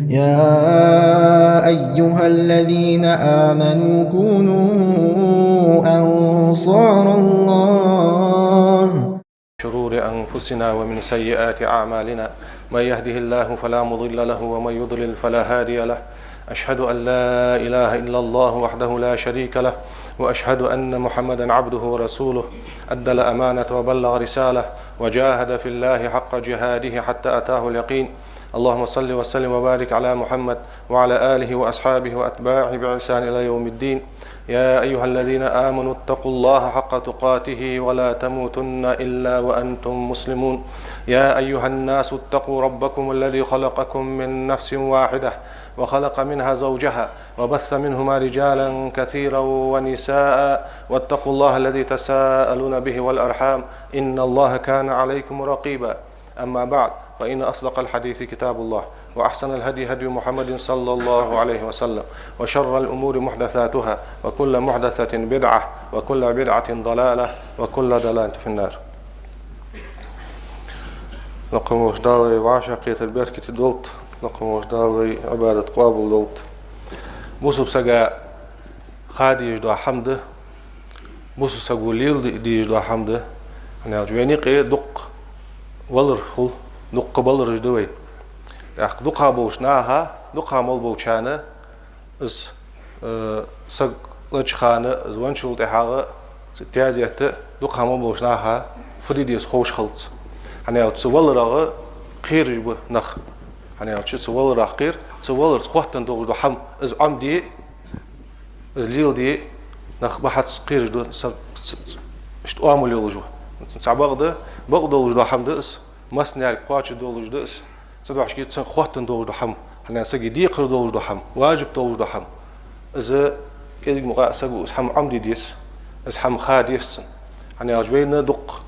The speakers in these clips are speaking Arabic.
يا أيها الذين آمنوا كونوا أنصار الله. شرور أنفسنا ومن سيئات أعمالنا، من يهده الله فلا مضل له ومن يضلل فلا هادي له. أشهد أن لا إله إلا الله وحده لا شريك له، وأشهد أن محمدا عبده ورسوله، أدى الأمانة وبلغ رسالة، وجاهد في الله حق جهاده حتى أتاه اليقين. اللهم صل وسلم وبارك على محمد وعلى آله وأصحابه وأتباعه بإحسان إلى يوم الدين. يا أيها الذين آمنوا اتقوا الله حق تقاته ولا تموتن إلا وأنتم مسلمون. يا أيها الناس اتقوا ربكم الذي خلقكم من نفس واحدة وخلق منها زوجها وبث منهما رجالا كثيرا ونساء، واتقوا الله الذي تساءلون به والأرحام إن الله كان عليكم رقيبا. أما بعد، فإن أصدق الحديث كتاب الله، وأحسن الهدي هدي محمد صلى الله عليه وسلم، وشر الأمور محدثاتها، وكل محدثة بدعة، وكل بدعة ضلالة، وكل ضلالة في النار. لقم وجدالي وعشاقية البيت كي تدولت، لقم وجدالي عبادة قابل دولت. بوسو بسقا خادي يجدو حمد، بوسو سقو ليل دي يجدو حمد. أنا أجويني قي دق ولر خل دق بلر جدوي. دقها بوشناها دقها مال بوشانه إز سق لجخانه زوان شلت حاجة تيازيت دقها مال بوشناها فريديس خوش خلط. أنا أتصور رغ خير جب نخ. أنا أتصور رغ خير تصور خواتن دوغ دحم إز عمدي إز ليل دي نخ بحث خير جدو شت أعمل يلجو. سعبغده بغدو لجدو حم دس مسنيك قاتش دو لجدو دس. صدق شكيت سن خواتن دولج دحم، أنا سجى ديقر دولج دحم، واجب دولج دحم. إذا كذا مقا سجى إسحم عمدي ديس، إسحم خاد يسن. أنا أجبينا دق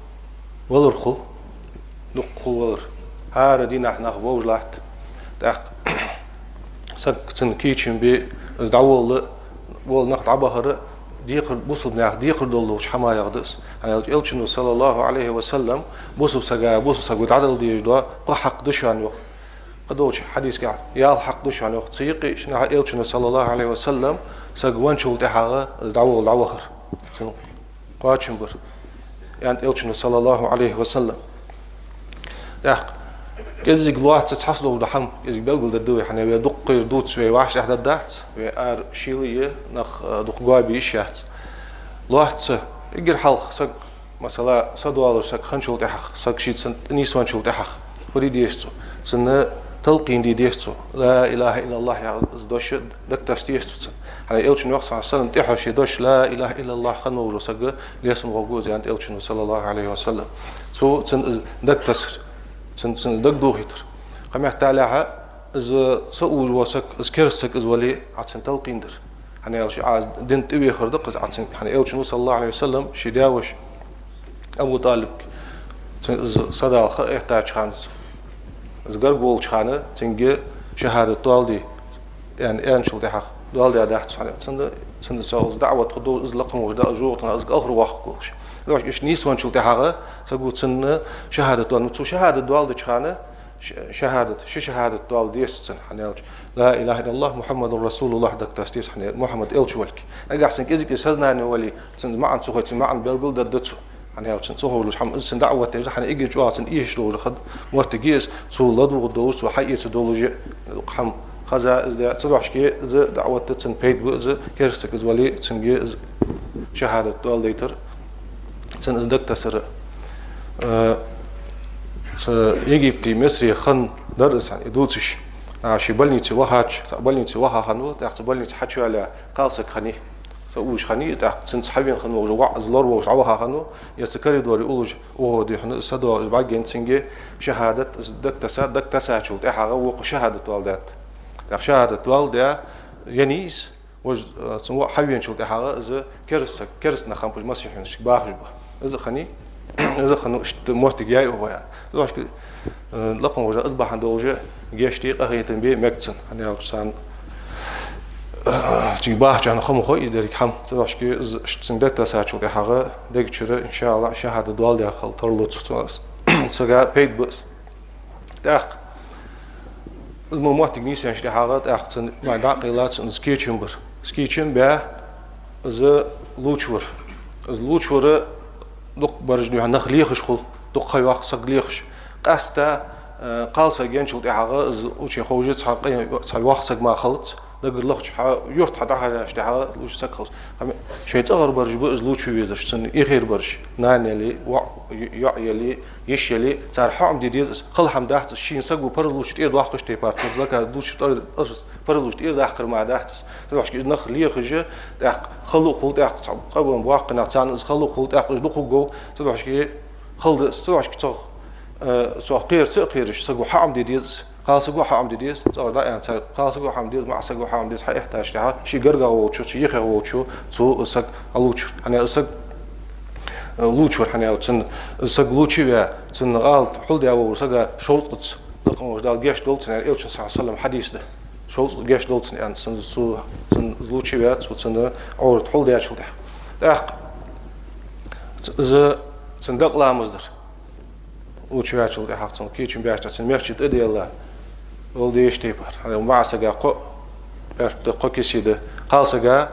ولر خل، دق خل ولر. هذا دينا إحنا خبوج لحت. تأخ سج سن كيتشن بي إذا داول ول نقط عبهر ديقر بوصل ناخ ديقر دولج حما يقدس. أنا ألشنو صلى الله عليه وسلم بوصل سجى عدل ديجوا قحق دشان يوم. قدوش حديث قاعد يا الحق دوش عن وقت سيقي شنا إلشنا صلى الله عليه وسلم سجوان شو تحاجة الدعوة العوخر سن قاتشنبر يعني إلشنا صلى الله عليه وسلم ده كذي قلوات تتحصلوا دحم كذي بيقول الدوي حنا بيدق يردوت شوي وحش أحد الدعت وآر شيلية نخ دق قابي إشيات لوات يجر حلق سج مثلا صدوالر سج خنشول تحخ سج شيت سن نيسوان شول تحخ ودي ديستو سن تلقين دي ديستو لا إله إلا الله يا دوش دك تستيستو على إلشن وقت صلى الله عليه وسلم تحشي دوش لا إله إلا الله خنو ورسق ليسم غوجوز يعني إلشن صلى الله عليه وسلم سو سن دك تسر سن دك دوهيتر قام يحتالها إز سؤول وسك إز كرسك إز ولي عشان تلقين در يعني إلش دين تبي خردق إز عشان يعني إلشن صلى الله عليه وسلم شداوش أبو طالب صدق يحتاج خانز زغر بول خانه تنجي شهاده طالدي يعني انشل دحق طالدي دحت سند سوز دعوه خدو از لقم ودا جوتنا از اخر واخكوش لوش ايش نيس وانشل دحق سغو سن شهاده طال تو شهاده طالدي خانه شهاده طالدي يسن حنيل لا اله الا الله محمد رسول الله دك تستيس حنيل محمد الشولك اجحسن كيزك سزنا ولي سند معن سوخت معن بلغل ددتو أنا أقول سوه ولا حم إنسان دعوة تجرح أنا إيجي جوات إيش لو خد مرتجيس سو لدو الدوس وحقيقة سدولوجي حم خزا إذا صباح شيء إذا دعوة تسن بيت بإذا كرسك إذا ولي تسنجي شهادة والديتر تسن إذا دكتسر يجي بتي مصري خن درس يعني دوتش عشي بلنيتي وها خنو تحت بلنيتي حشو على قالسك خني وش خني تحت سنت حبين خنو وجوع زلور وش عوها خنو يتسكري دوري أولج وهو دي حنا صدوا بعدين تسنجي شهادة دك تساعد تحا وق شهادة والدات شهادة والدة ينيس وج سمو حبين شو تحا إذا كرسنا خمبوش مسيحين شباخ إذا خني إذا خنو اشت موت جاي هو يعني لوش كده لقم وجا أصبح عنده وجا جيشتي قهية بي مكتسن أنا أقصان جيباه جانا خم خوي يدرك حم تلاش كي سندت تساعد شو تحقق ديك شرا إن شاء الله شهادة دوال داخل ترلو تستوس سجى بيت بس داق الموت نيسان شتي حاجات أحسن ما داقيلات سكيتشمبر سكيتشم بيا ز لوتشور ز لوتشور دق برجني هنخ ليخش خل دق خي وقت سق ليخش قاستا قالسا جنشل دي حاجة ز وشي خوجت سق وقت سق ما خلط دقر لخش يورت حدا حاجة شتي حاجة لوش سق خلص شيء تغر برج بز لوتش ويزر سن يخير برج نان يلي يلي يش يلي صار حام دي ديز خل حم داحت شين سق وبرز لوش تير واقش تي بارت زلك لوش برز لوش تير داخر ما داحت تروح كي نخ ليخش داق خلو خل داق صعب قبل واقنا تان خلو خل داق دقو جو تروح كي خل تروح كي تخ سو قير سقيرش سق حام دي ديز خلاص جو حام دي ديز صار دا يعني خلاص جو حام ديز مع سق حام ديز يحتاج تاع شي قرقا وشو شي يخ وشو تو سق لوش يعني سق لوش ورحنا وتسن سق لوشي بيا تسن غالط حل دي أو سق شولت لقم وجدال جيش دولت يعني إلش صلى الله عليه وسلم حديث ده شولت جيش دولت يعني تسن تسن لوشي بيا تسن عورت حل دي أشول ده أخ ز تسن دق لا مصدر لوشي بيا أشول ده حق تسن كيتشم بيا تسن ميرشيد إدي الله ولدي يشتيبر هذا مع سق قو كيسيده قال سق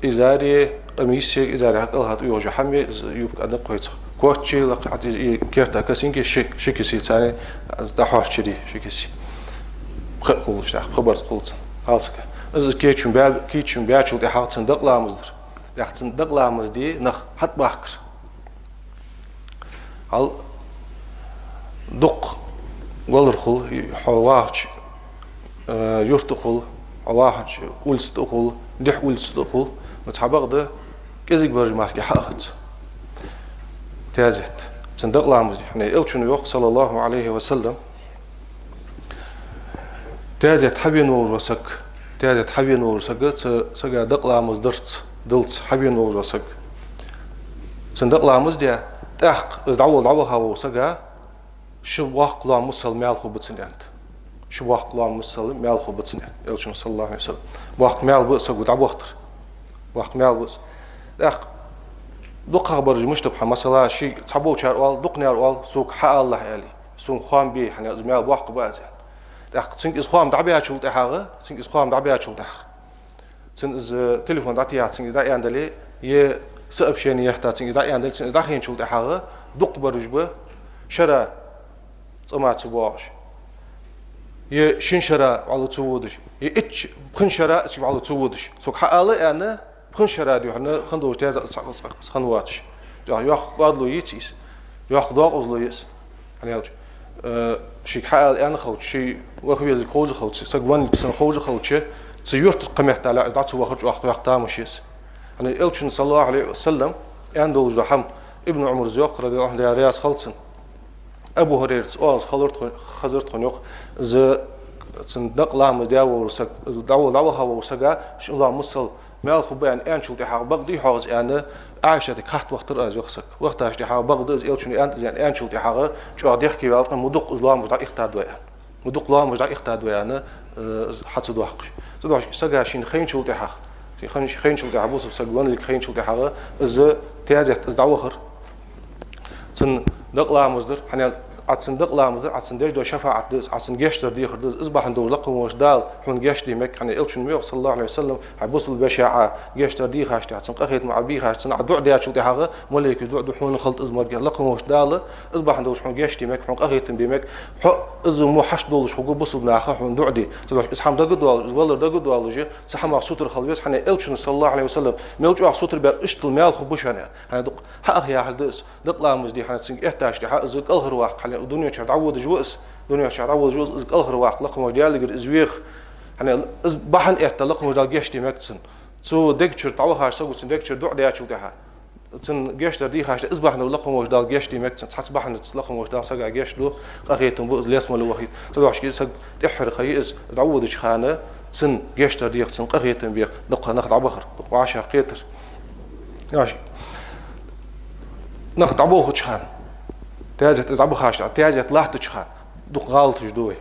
إزاري قميصي إزاري هكذا هات يوجو حمي يبقى نقويت كوتشي لقعد كيرتا كسينكي شيكي سي ثاني دحوش شري شيكي سي خلوش تاع خبر قلت خلاص إذا كيتشم بياتشو دي حاط صندوق لا مصدر دي صندوق لا مصدي نخ حط باكر هل دق قلر خل حواش يرتخل حواش ولستخل دح ولستخل متحبق ده كذيك برج ماسك حقت تازت صندوق لامز يعني إلشون يوق صلى الله عليه وسلم تازت حبي نور وسك تازت حبي نور وسك سجى دق لامز دلت حبي نور وسك صندوق لامز ده تحق دعوة هوا وسجى شبواق لامز سلمي الخو بتسنيانت شبواق لامز سلمي الخو بتسنيان إلشون صلى الله عليه وسلم واق مال بس دعوة اختر واق مال بس دق دق برج مشتبه مثلا شيء تحبوا شاروال دق ناروال سوق حق الله علي سوق خام بيه يعني زميل واق بعد دق سنك إسخام دعبيات شو تحاجة سنك إسخام دعبيات شو تح سن إز تليفون دعتيات سنك إذا يندلي يه سأب شيء يحتاج سنك إذا يندل سنك إذا حين شو تحاجة دق برج به شرا سمعت سباش يه شين شرا على تسودش يه إتش بخن شرا سيب على تسودش سوق حق الله أنا بخن شرا دي حنا خندوش تاز خنواتش ياخ قادلو يتيس ياخ ضاق أزلو يس يعني شيء حال أنا خلط شيء وخبيز الخوج خلط سجوان سن خوج خلط شيء سيورت قمة على دعت وخرج وقت تامشيس يعني إلشن صلى الله عليه وسلم عنده زحم ابن عمر زيق رضي الله عنه رياس خلصن أبو هريرة أول خزرت خنيق ز صندوق لام دعوة ورسق دعوة هوا ورسقة شو الله مصل مال خبان أنشل تحاق بقدي حاز أنا عايشة خحت وقت رأز يخسك وقت هاش تحاق بقدي إلشن أنت يعني أنشل تحاق شو عاد يحكي وقت مدق إسلام مش اختاد ويان مدق لام مش اختاد ويان حتى دوحش تدوحش سجى شين خين شو تحاق خين شو تحاق بوس سجوان اللي خين شو تحاق إز تيازت إز دعوة سن دق لام مصدر حنا عتصندق لا مزر عتصندج دو شفاعة دز عتصنجشتر دي خردز إصبح ندو لقم وش دال حون جشت دي مك يعني إلشن ميوق صلى الله عليه وسلم حبوصل البشاعة جشتر دي خاشتي عتصنقخيت مع بي خاشتي عدوع ديات شو دي حاجة ملك يدوع دو حون خلط إزمر جل لقم وش دال إصبح ندوش حون جشت دي مك حون قخيت بمك حق إز مو حش دولش حقو بوصل ناخه حون دوع دي تدوش إسحام دقد وال ولا دقد والجي سحما سوتر خلويس حنا إلشن صلى الله عليه وسلم ملجوا سوتر بقشت المال خبوش أنا دق حق يا حدث دق لا مزدي حنا تسنج إحتاج دي حق زق الهر واق حنا الدنيا تعود جوز دنيا تعود جوز إز الهر واق لقم وديال جر إزويخ حنا إز بحن إحتلق ودال جشتي مكتسن سو دكتور تعوها سو سن دكتور دوع ديات شو دها سن جشتر دي خاش إز بحن لقم ودال جشتي مكتسن حس بحن لقم ودال سجع جشلو قريتم بوز ليس ملو وحيد تدوش كي سج تحر خيز تعود شخانة سن جشتر دي سن قريتم بيخ دق نخد عبخر دق عشر قيتر ماشي نخد عبوه شخان تاجت إذا بخاش تاجت لاحت تشخان دق غالط جدوه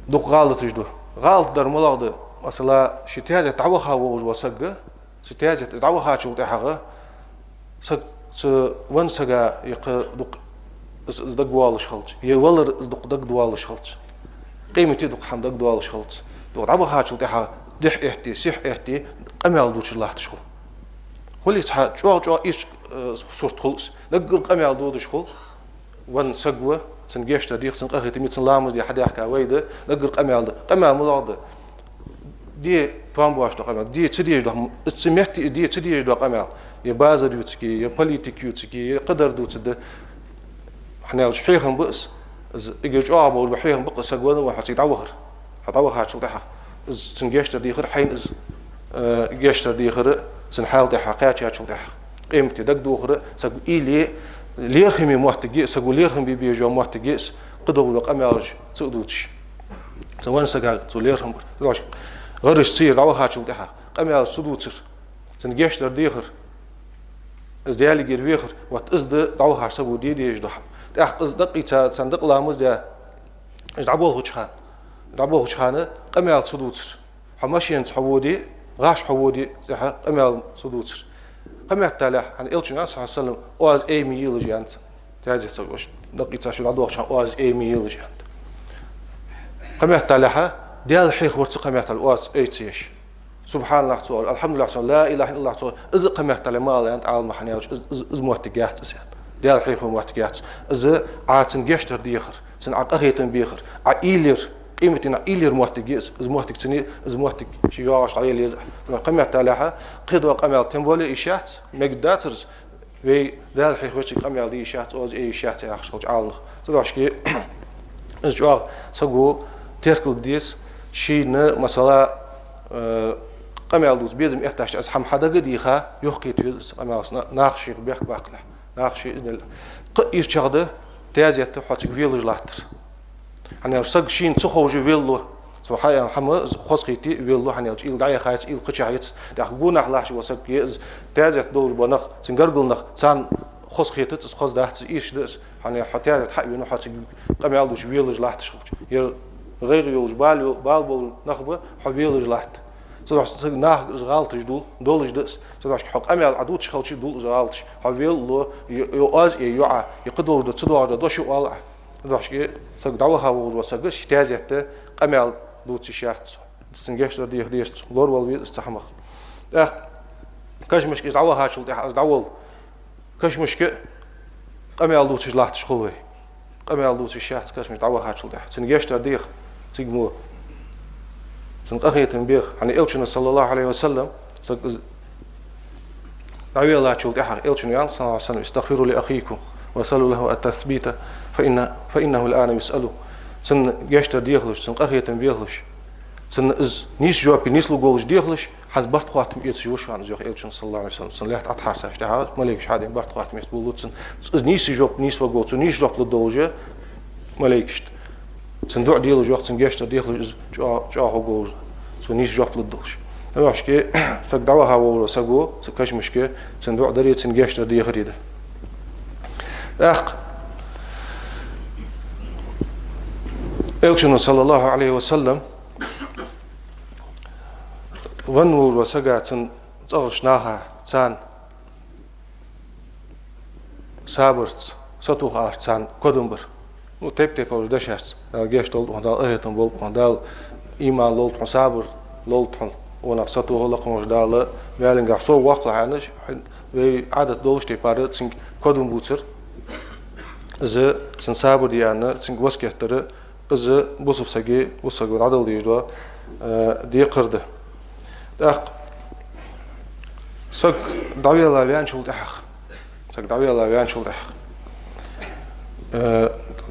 دق غالط جدوه غالط در ملاقد مثلا شي تاجت عبخا وسجة شي تاجت إذا بخاش شو تحقه سج وين سجا يق دق دق دوالش خلص يولر دق دوالش خلص قيمتي دق حم دق دوالش خلص دق عبا هاتشل تها دح احتي سح احتي قمال دوش الله تشخل ولي صح شو ايش صورت خلص دق قمال دودش خل ون سقوه سنجيش تاريخ سنقهر تميت سنلامز دي حدا يحكي ويده دق قمال ملاده دي بامبواش دو قمال دي تديش دو سمحتي دي تديش دو قمال يا بازر يوتسكي يا بوليتيك يوتسكي يا قدر دوتسد احنا شحيهم بس يجي ابو بحيهم بقص سقوه واحد يتعوهر هتعوهر شو تحا سنجيش تاريخ حين از جيش تاريخ سنحاول تحا قاتش شو تحا قيمتي دق دوخر سقو إلي ليرهم موحتجي سقو ليرهم بيجوا موحتجيس قدروا قمالج تقدوتش سوان سقال تو ليرهم راش غرش تصير دعوة هاتشل تحا قمال سدوتر سنجيش ترديخر ازديالي جيربيخر وات ازد دعوة هاتشل سقو دي يجدح تأخ ازدقي صندق لامز ده ازدعبوه وشخان دعبوه وشخانه قمال سدوتر حماشين تحودي غاش حودي زحا قمال سدوتر قمت تلاح عن إلش الناس صلى الله عليه وسلم واز أي ميل جانت تعزي سويش دقيقة شو العدو عشان واز أي ميل جانت قمت تلاح ديال حيخ ورت قمت الواز أي تيش سبحان الله تعالى الحمد لله تعالى لا إله إلا الله تعالى إذا قمت تلا ما لا أنت عالم محنياش إذ موتجات سيان ديال حيخ موتجات إذا عاتن جشتر ديخر سن عقهيتن بيخر عيلر قيمتنا إيلير موحتجيس إز موحتج سني إز موحتج شيء عاش عليه ليزح قمة تلاحة قدوة قمة تنبولي إشات مقداترز في ذا الحين وش قمة دي إشات أو أي إشات يا أخش عالق تدعش كي إز سقو تركل ديس شيء مثلا قمة دوز بيزم يحتاج أزحم حدا قد يخا يحكي تيز قمة ناخشي بيحك باقله ناخشي إذن قيش شغده تازيته حتى فيلج لاتر يعني رسق شين تخوج فيلو سبحان حما خسقيتي فيلو يعني إل دعية خايس إل قشعيت دخبونا حلاش وسق يز تازت دور بنخ تنقرقلنخ تان خسقيتت خس دهت إيش دس يعني حتى تحقي إنه حتى قميال دوش فيلج لحت شخوج ير غير يوج بال نخبه حبيلج لحت صدق ناخ غالط جدول دولج دس صدق حق قميال عدود شخوج دول غالط حبيل يؤاز يوعى يقدر تصدق دوش والله داش كي سق دعوها وسق شتازيته قمال دوتي شاحت سنجيش دي هديش لور والبي استحمق كاش مشكي دعوها شل دعول كاش مشكي قمال دوتي لاحت شخلوي قمال دوتي شاحت كاش مش دعوها شل سنجيش دي تيجمو سنقخيت بيخ يعني إلشنا صلى الله عليه وسلم سق دعوي الله شل تحق إلشنا صلى الله عليه وسلم استغفروا لأخيكم وصلوا له التثبيت فإنه الآن يسأله سن جاشتر ديخلش سن قهية بيخلش سن إز نيس جوابي نيس لقولش ديخلش حد برت قاتم يتشوش عن زوج إلشن صلى الله عليه وسلم سن لحت أتحار ساش تعال مليكش حد برت قاتم يتبولوت سن إز نيس جواب نيس لقول سن نيس جواب للدوجة مليكش سن دع ديلو جواب سن جاشتر ديخلش جاه قول سن نيس جواب للدوجة نروحش كي سك دعوها وسقو سكاش مشكلة سن دع دريت سن جاشتر ديخريده إلشن صلى الله عليه وسلم ونور وسقات تغشناها تان سابرت ستوها تان كودنبر وتيب أو دشاس جيش دول وندال أهتم بول وندال إيمان لولت صابر لولت ونق ستوها لقمش دال بيالنجح صو واقع عنش وعادة دولش تبارد سين كودنبوتر إذا سنسابر ديانا سين وسكه ترى إذا بوسب سجى وسجى عدل ديجوا دي قرده سك دعوي الله بيان شو تحق سك دعوي الله بيان شو تحق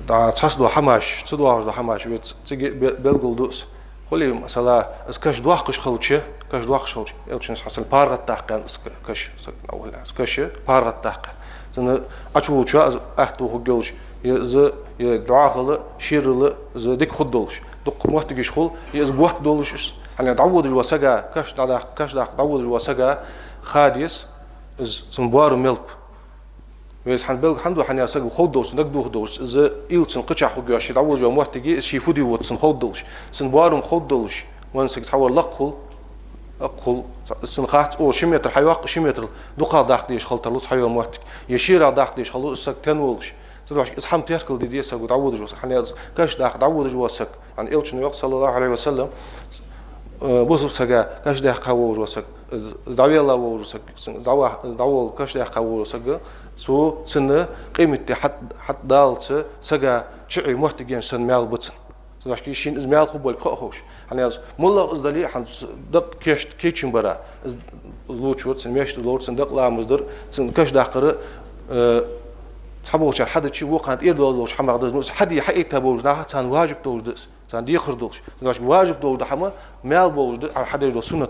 دا تصدوا حماش تصدوا حماش بيت تيجي بلغل دوس خلي مثلا اسكش دواقش خلشة كش دواقش خلشة يلشين حصل بارغت تحقن اسكش أول اسكش بارغت تحقن زين أشوف شو أحتو خجولش يز يدعاء شير ز ديك خدولش دق موت تجيش خل يز بوت دولش يعني تعود الوسجة كش تعود الوسجة خاديس از سنبار ملب ويز حندو حنيا سجو خدولش نقدو خدولش إذا إيلتن قطع خجاش تعود جو موت تجي شيفودي وتسن خدولش سنبارم خدولش وانسك تحول لقخل أقول سنخات أو شمية الحيوان شمية دقة داخل ديش خلط لوس حيوان موتك يشير داخل ديش خلوص سك تنولش تدوش إسحام تيركل دي ديسك ودعوض جوسك يعني كاش داخ دعوض جوسك يعني إلش نبي صلى الله عليه وسلم بوسب سجا كاش داخ قوو جوسك دعوي الله وجوسك دعوة كاش داخ قوو جوسك سو سنة قيمة حد دالت سجا شعي محتاجين سن مال بتسن تدوش كيشين إزمال خبول كأخوش يعني ملا أزدلي حن دق كيشين برا زلوتشوت سن ميشت لورد سن دق لا مصدر سن كاش داخ قرأ تحبوش حد شيء وقعت إيردوش حما قدرس حد حقيقة بوج ده كان واجب توجدس كان دي خردوش تدوش واجب توجد حما مال بوج حد يجد سنة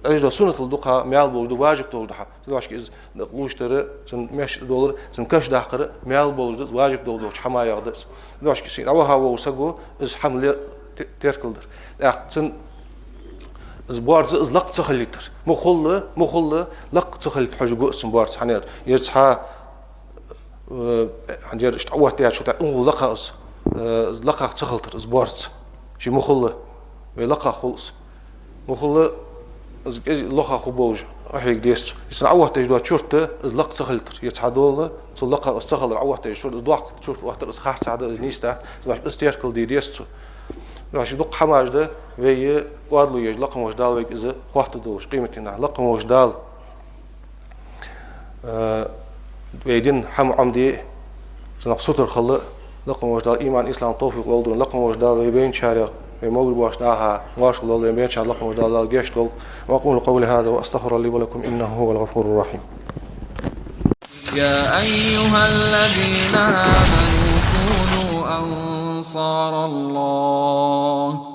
أجد سنة الدقة مال بوج واجب توجد حما تدوش كإز نقلوش ترى سن مش دولار سن كاش داخل مال بوج واجب توجد حما يقدس تدوش كسين أوها وسقو إز حمل تركلدر سن زبارز إز لق تخليتر مخلة لق تخليت حاجة قسم بارز حنير يرجع عندي أوه تيار شو تأمل لقاس لقا تخلطر زبارت شي مخلة بلقا خلص مخلة لقا خبوج أحيك ديست يصير أوه تجدوا شرطة لقا تخلطر يتحدول صل لقا استخلر أوه تجد شرط ضاق شرط وقت الإسخار سعد نيسته تلاش استيركل دي ديست لاش يدق حماج ده ويا وادلو يج لقا موج دال ويك إذا وقت دوش قيمتنا لقا موج دال ويدين حم عمدي سنقصد الخلاء لقم وجدال إيمان إسلام توفيق لولدون لقم وجدال ويبين شارع وموجود واشناها واش الله يبين شارع لقم وجدال جيش دول وأقول قولي هذا وأستغفر لي ولكم إنه هو الغفور الرحيم. يا أيها الذين آمنوا كونوا أنصار الله